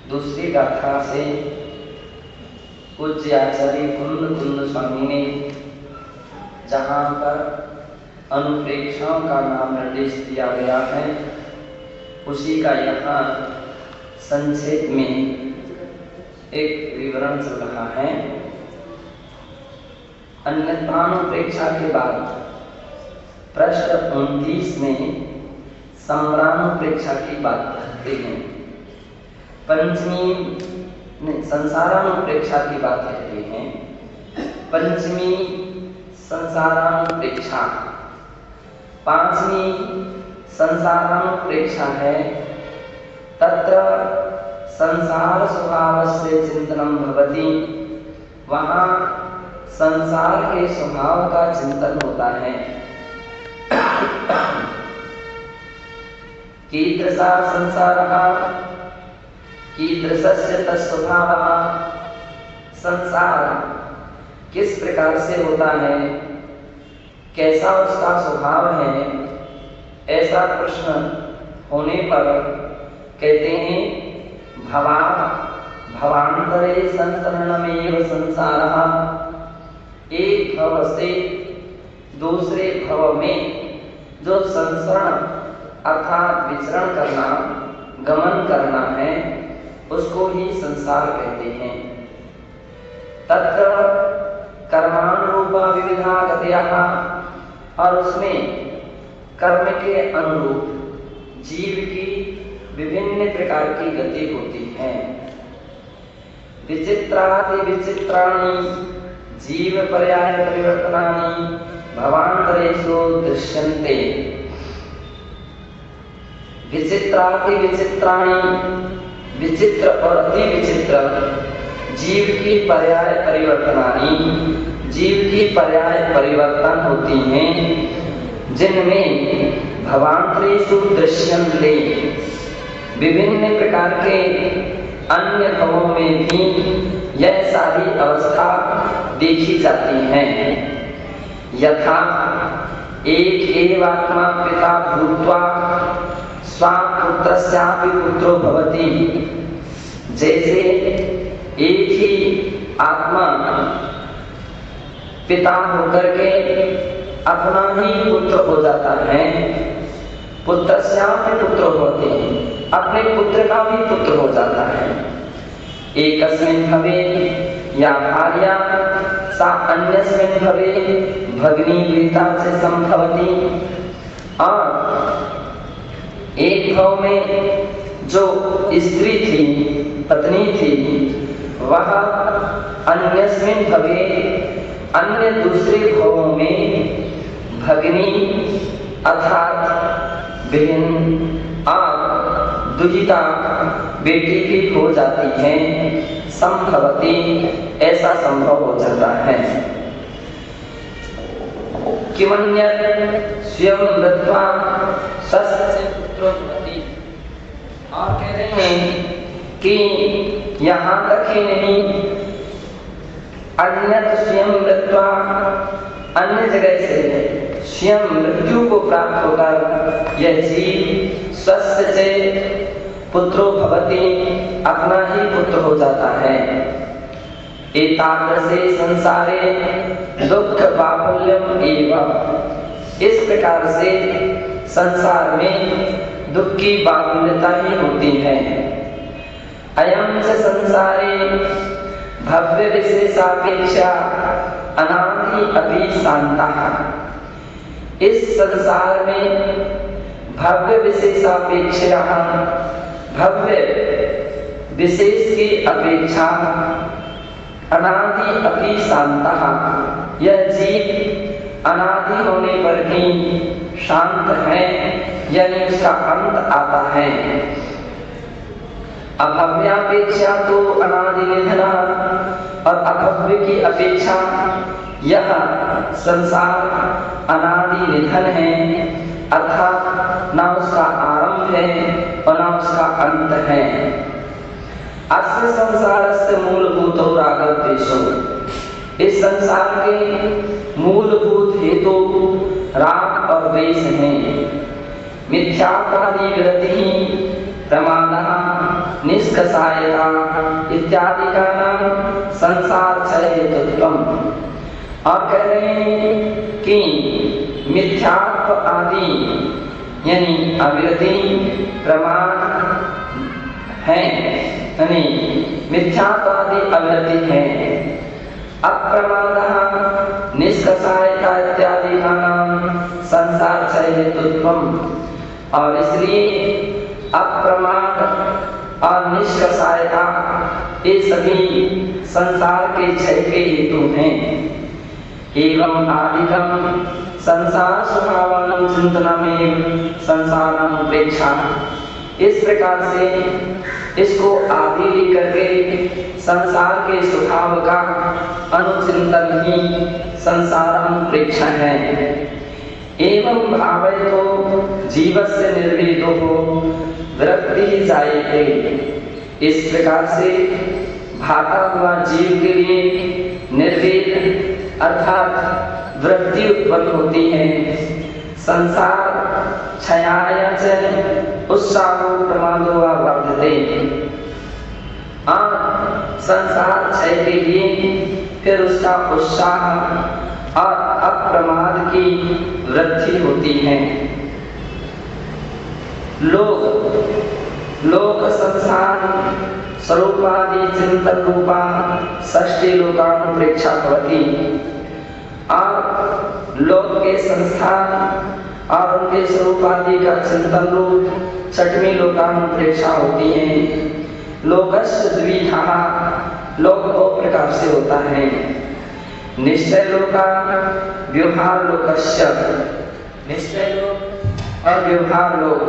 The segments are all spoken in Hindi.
दूसरी गाथा से पूज्य आचार्य कुंद स्वामी ने जहाँ पर अनुप्रेक्षाओं का नाम निर्देश दिया गया है, उसी का यहाँ संक्षेप में एक विवरण चल रहा है। अन्यथानुप्रेक्षा के बाद प्रश्न 29 में संबरानुप्रेक्षा की बात करते हैं। पंचमी संसारानुप्रेक्षा की बात कहते हैं। पंचमी संसारानुप्रेक्षा, पांचवी संसारानुप्रेक्षा है। तत्र संसार स्वभावस्य चिंतनम भवति, वहाँ संसार के स्वभाव का चिंतन होता है। कीदृशा संसारः कीदृशस्य तत्स्वभावः, संसार किस प्रकार से होता है, कैसा उसका स्वभाव है, ऐसा प्रश्न होने पर कहते हैं भवांतरे संसरणमेव संसारः। एक भव से दूसरे भव में जो संसरण अर्थात विचरण करना, गमन करना है, उसको ही संसार कहते हैं। तत्र कर्मानुरूपा विविधा गतयः, और उसमें कर्म के अनुरूप जीव की विभिन्न प्रकार की गति होती है। विचित्राति विचित्राणि जीव पर्याय परिवर्तनानि भवांतरेषु दृश्यन्ते। विचित्राति विचित्राणि, विचित्र और अति विचित्र जीव की पर्याय परिवर्तनानि, जीव की पर्याय परिवर्तन होती हैं, जिनमें भवांतरेषु दृश्यन्ते, विभिन्न प्रकार के अन्य भवों में भी यह सारी अवस्था देखी जाती है। यथा एक एव आत्मा पिता भूत्वा स्वापुत्रस्यापि पुत्रो भवति, जैसे एक ही आत्मा पिता होकर के अपना ही पुत्र हो जाता है। पुत्रस्यापि पुत्रो भवति, अपने पुत्र का भी पुत्र हो जाता है। एकस्मिन् भवे या भार्या सा अन्यस्मिन् भवे भगिनी प्रीता से संभवति। और एक भाव में जो स्त्री थी, पत्नी थी, वह अन्यस्मिन् भवे अन्य दूसरे भावों में भगिनी अर्थात बहन और दुहिता बेटी की हो जाती है। संभवती, ऐसा संभव हो जाता है। किमन्यत् स्वयं मृत्वा सस्य पुत्रो भवति। और कह रहे हैं कि यहाँ तक ही नहीं, अन्यत् स्वयं मृत्वा, अन्य जगह से स्वयं मृत्यु को प्राप्त होकर यह जीव स्वस्थ से पुत्रो भवति, अपना ही पुत्र हो जाता है। एतादृशे संसारे दुख बाहुल्यम एवं, इस प्रकार से संसार में दुख की बाहुल्यता ही होती है। अयं च संसारे भव्य विशेषापेक्षा अनादि अपि शान्तः। इस संसार में भव्य विशेषापेक्षा, भव्य विशेष की अपेक्षा अनादि अपि शान्तः, यह जीव अनादि होने पर भी शांत है, यानी उसका अंत आता है। अभव्यापेक्षा तो अनादि निधना, और अभव्य की अपेक्षा यह संसार अनादि निधन है, अर्थात ना उसका आरंभ है और ना उसका अंत है। अस्य संसारस्य मूलभूतो रागद्वेषो, इस संसार के मूलभूत हेतु राग और द्वेष हैं। मिथ्यात्वादि विरति, प्रमादः, निष्काम निष्कषायता इत्यादि का नाम संसार क्षय हेतुत्वम। और कह रहे हैं कि मिथ्यात्व आदि यानी अविरति प्रमाण है, यानी मिथ्यात्व आदि अविरति है। अप्रमादः निष्कषायता इत्यादि का नाम संसार क्षय हेतुत्वम। और इसलिए अप्रमाद और निष्कषायता ये सभी संसार के क्षय के हेतु हैं। एवं आदिकम संसार स्वभावानां चिंतनमेव संसाराणां उपेक्षा। इस प्रकार से इसको आदि लेकर के संसार के स्वभाव का अनुचिंतन ही संसाराणां उपेक्षा है। एवं भावयतो जीवस्य निर्वेदो वृत्ति जायते। इस प्रकार से भाता हुआ जीव के लिए निर्वेद अर्थात वृत्ति उत्पन्न होती है। संसार क्षयाय च उत्साहो प्रमादो वा वर्धते। संसार क्षय के लिए फिर उसका उत्साह और अप्रमाद की वृद्धि होती है। लोक संसार स्वरूपादि चिंतन रूपा षष्ठी लोकानुप्रेक्षा भवति। और लोक के संस्थान और उनके स्वरूपादि का चिंतन रूप छठवीं लोकानुप्रेक्षा होती है। लोकस्य द्विधा, लोक दो प्रकार से होता है। निश्चय लोका व्यवहार लोकस्य। निश्चय लोक और व्यवहार लोक।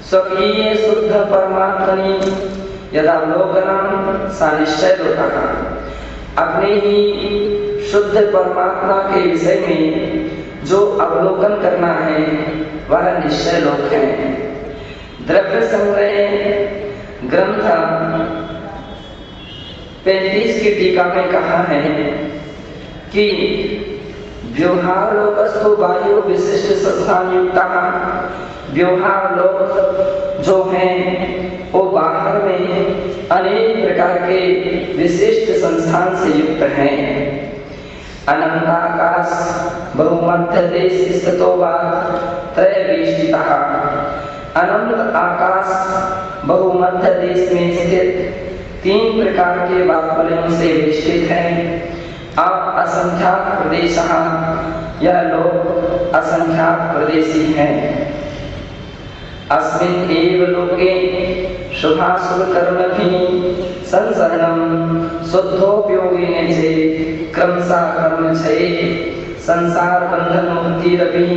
स्वकीय शुद्ध परमात्मनि यदा लोकनाम सा निश्चय लोकः। अपने ही शुद्ध परमात्मा के विषय में जो अवलोकन करना है वह निश्चय लोक है। द्रव्य संग्रह ग्रंथ 35 की टीका में कहा है कि व्यवहार लोकस्तु बाह्यो विशिष्ट संस्थान युक्ता। व्यवहार लोक जो है वो बाहर में अनेक प्रकार के विशिष्ट संस्थान से युक्त है। अनंताकाश बहुमध्य देश स्थितो वा त्रयवेष्टितः। अनंत आकाश बहुमध्य देश में स्थित 3 प्रकार के बाहुल्यों से वेष्टित है। और असंख्यात प्रदेश, यह लोक असंख्यात प्रदेशी है। अस्मिन् एव लोके शुभाशुभ कर्म भी संसरणम शुद्धोपयोगेन च क्रमशः कर्म क्षये संसार बंधन मुक्तिरपि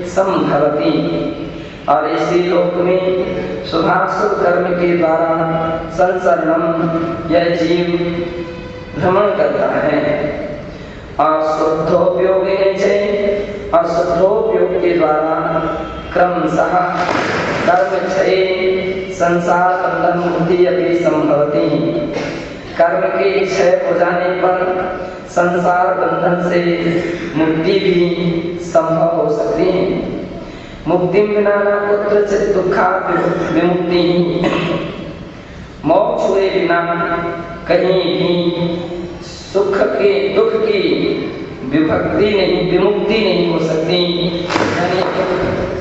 संभवति। और इसी लोक में शुभाशुभ कर्म के द्वारा संसरणम यह जीव भ्रमण करता है। और शुद्धोपयोगेन च, और शुद्धोपयोग के द्वारा क्रमशः कर्म क्षये संसार बंधन मुक्ति अभी संभवती। कर्म के क्षय हो जाने पर संसार बंधन से मुक्ति भी संभव हो सकती है। मुक्ति बिना न कुत्रचित् दुःखात् विमुक्ति। मोक्ष हुए बिना कहीं भी सुख के दुख की विभक्ति नहीं, विमुक्ति नहीं हो सकती,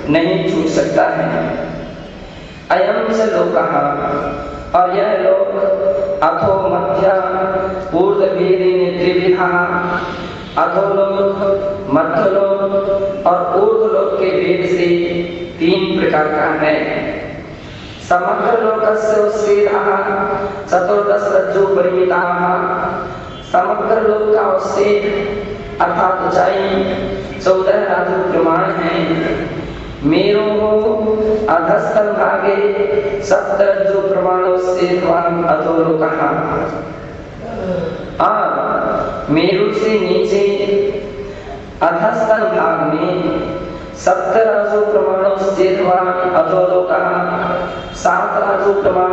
नहीं छूट सकता है। अयं च लोकः, और यह लोक अथो मध्य ऊर्ध्वभेदेन त्रिविधा। अधोलोक, मध्यलोक और ऊर्ध्वलोक के भेद से 3 प्रकार का है। समग्र लोकस्य उच्छेदः चतुर्दश रज्जु परिमिताः। समग्र लोक का उच्छेद अर्थात ऊंचाई 14 राजु प्रमाण है। मेरु अधस्तन भागे 7 रज्जु प्रमाणों से अधोलोकः। और मेरु से नीचे अधस्तन भाग में 7 राजु प्रमाणों से अधोलोकः। 7 राजु प्रमाण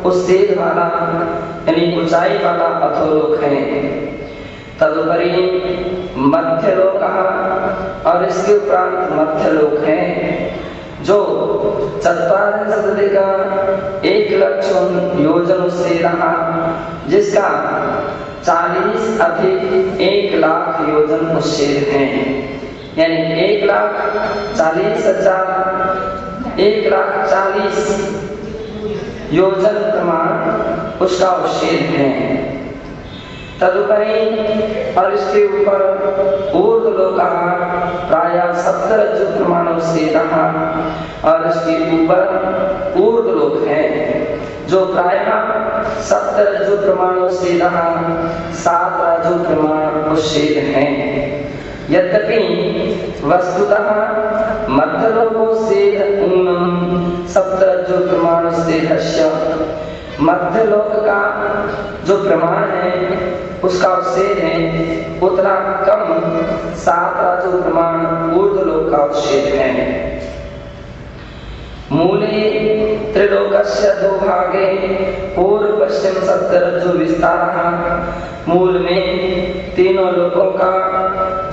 उच्छेद वाला यानी ऊंचाई वाला अधोलोक है। तदुपरि मध्यलोक, और इसके उपरांत मध्यलोक है। जो 1,40,00,000 योजन से रहा, जिसका 40 अधिक 1,00,000 योजन उससे है, यानी 1,40,000 1,40,000 योजन प्रमाण उसका उच्छेद है। तदुपरि और इसके ऊपर ऊर्ध्वलोकः प्राय 70 रज्जु प्रमाणों से रहा, और इसके ऊपर ऊर्ध्वलोक है जो प्राय 70 रज्जु प्रमाणों से रहा, 7 रज्जु प्रमाण उच्छेद है। यद्यपि वस्तुतः मध्यलोको से 70 रज्जु प्रमाण से मध्यलोक का जो प्रमाण है उसका उच्छेद है उतना कम 7 रज्जु प्रमाण ऊर्ध्वलोक का उच्छेद है। मूले त्रिलोकस्य 2 भागे पूर्व पश्चिम 70 रज्जु विस्तारः। मूल में तीनों लोकों का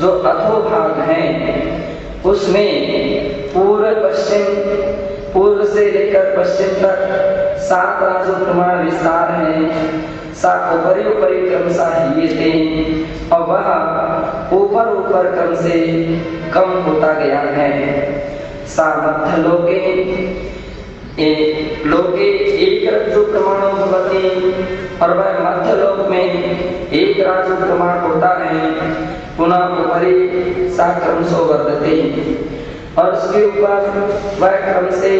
जो अधोभाग है उसमें पूर्व से लेकर पश्चिम तक 7 रज्जु प्रमाण विस्तार है। उपरी क्रमशः हीयते, और वह ऊपर क्रम से कम होता गया है। सा मध्यलोके लोके 1 रज्जु प्रमाणो भवति, और वह मध्यलोक में 1 रज्जु प्रमाण होता है। पुनः उपरि सा क्रमशो वर्धते, और उसके ऊपर वह क्रम से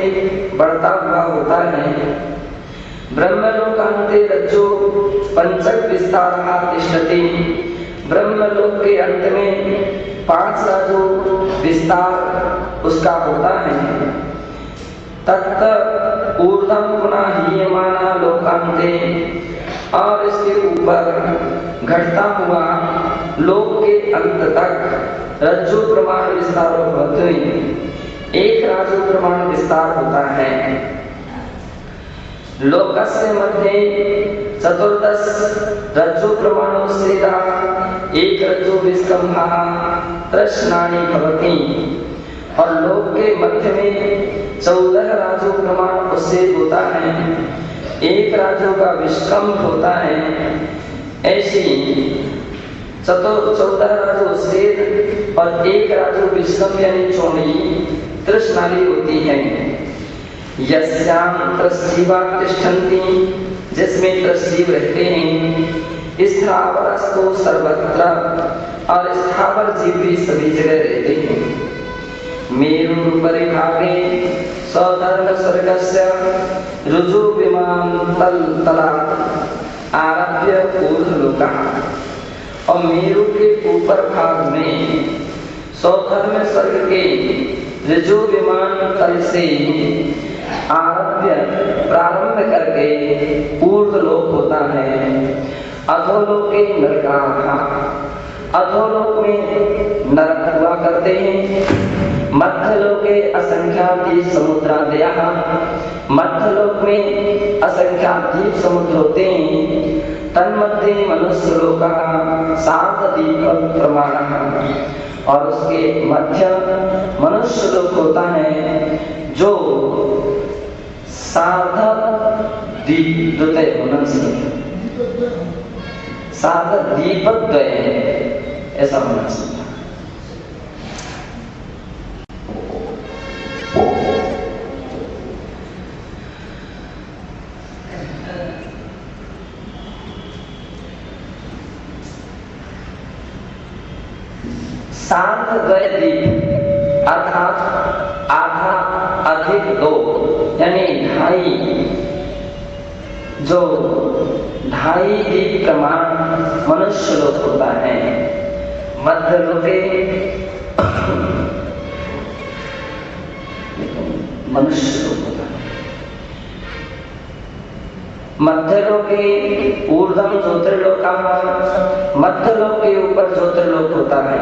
बढ़ता हुआ होता है। ब्रह्मलोकान्ते रज्जु पंचक विस्तारः तिष्ठति। ब्रह्मलोक के अंत में 5 रज्जु विस्तार उसका होता है। तत् ऊर्ध्वं पुनः हीयमाना लोकान्ते, और इसके ऊपर घटता हुआ लोक के अंत तक रज्जु प्रमाण विस्तार होते 1 रज्जु प्रमाण विस्तार होता है। लोकस्य मध्ये 14 रज्जु प्रमाणों से 1 रज्जु विस्कम्भः तृष्णानि भवति, और लोक के मध्य में 14 रज्जु प्रमाण उससे होता है, 1 रज्जु का विस्कम्भ होता है। ऐसी 14 रज्जु उच्छेद और 1 रज्जु विस्कम्भ यानी चौड़ी तृष्णानि होती है। यस्यां त्रस्सीवा तिष्ठन्ति, जिसमें त्रस्सीव रहते हैं। स्थावरस्तु सर्वत्र, और स्थावर जीव भी सभी जगह रहते हैं। मेरु परिभागे स्वधर्म स्वर्गस्य ऋजु विमान तला आरभ्य ऊर्ध्वलोकः, और मेरु के ऊपर भाग में स्वधर्म स्वर्ग के ऋजु विमान तल से आरभ्य प्रारंभ करके ऊर्ध्वलोक होता है। अधोलोके नरकाः, अधोलोक में नरक हुआ करते हैं। मध्यलोके असंख्यात द्वीप समुद्रादयः, मध्यलोक में असंख्यात द्वीप समुद्र होते हैं। तन्मध्ये मनुष्यलोकः 7 द्वीप प्रमाणः, और उसके मध्य मनुष्य लोक होता है जो 7 द्वीपद्वय होना चाहिए, 7 द्वीपद्वय ऐसा होना चाहिए। द्वीप अर्थात आधा अधिक 2 यानी 2.5 द्वीप प्रमाण मनुष्य लोक होता है। मध्य लोके मनुष्य लोक होता है। मध्यलोके ऊर्ध्वं ज्योतिर्लोकः, मध्यलोक के ऊपर ज्योतिर्लोक होता है।